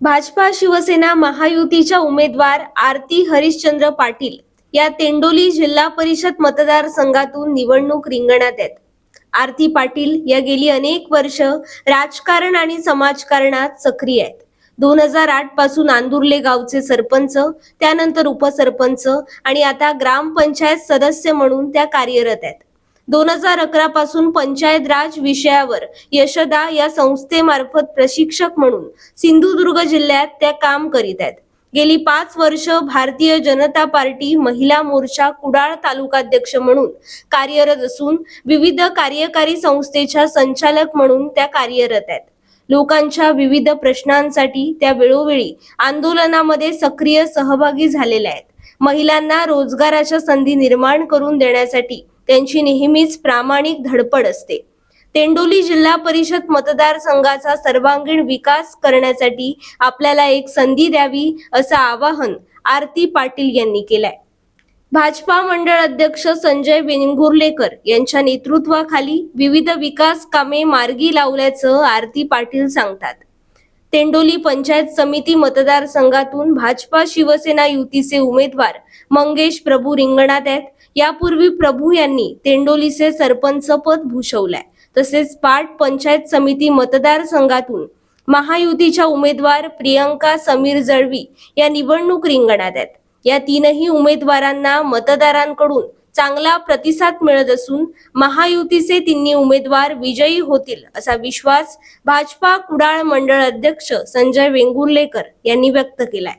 भाजपा शिवसेना महायुतीच्या उमेदवार आरती हरिश्चंद्र पाटील या तेंडोली जिल्हा परिषद मतदारसंघातून निवडणूक रिंगणात आहेत. आरती पाटील या गेली अनेक वर्ष राजकारण आणि समाजकारणात सक्रिय आहेत. 2008 पासून आंदुर्ले गावचे सरपंच, त्यानंतर उपसरपंच आणि आता ग्रामपंचायत सदस्य म्हणून त्या कार्यरत आहेत. 2011 पासून पंचायत राज विषयावर यशदा या संस्थेमार्फत प्रशिक्षक म्हणून सिंधुदुर्ग जिल्ह्यात त्या काम करीत आहेत. गेली 5 वर्ष भारतीय जनता पार्टी महिला मोर्चा कुडाळ तालुकाध्यक्ष म्हणून कार्यरत असून विविध कार्यकारी संस्थेच्या संचालक म्हणून त्या कार्यरत आहेत. लोकांच्या विविध प्रश्नांसाठी त्या वेळोवेळी आंदोलनामध्ये सक्रिय सहभागी झालेल्या आहेत. महिलांना रोजगाराच्या संधी निर्माण करून देण्यासाठी त्यांची नेहमीच प्रामाणिक धडपड असते. तेंडोली जिल्हा परिषद मतदारसंघाचा सर्वांगीण विकास करण्यासाठी आपल्याला एक संधी द्यावी असं आवाहन आरती पाटील यांनी केलंय. भाजपा मंडळ अध्यक्ष संजय वेंगुर्लेकर यांच्या नेतृत्वाखाली विविध विकास कामे मार्गी लावल्याचं आरती पाटील सांगतात. तेंडोली पंचायत समिती मतदारसंघातून भाजपा शिवसेना युतीचे उमेदवार मंगेश प्रभू रिंगणात आहेत. यापूर्वी प्रभू यांनी तेंडोलीचे सरपंच पद भूषवलंय. तसेच पाट पंचायत समिती मतदारसंघातून महायुतीच्या उमेदवार प्रियंका समीर जळवी या निवडणूक रिंगणात आहेत. या तीनही उमेदवारांना मतदारांकडून चांगला प्रतिसाद मिळत असून महायुतीचे तिन्ही उमेदवार विजयी होतील असा विश्वास भाजपा कुडाळ मंडळ अध्यक्ष संजय वेंगुर्लेकर यांनी व्यक्त केलाय.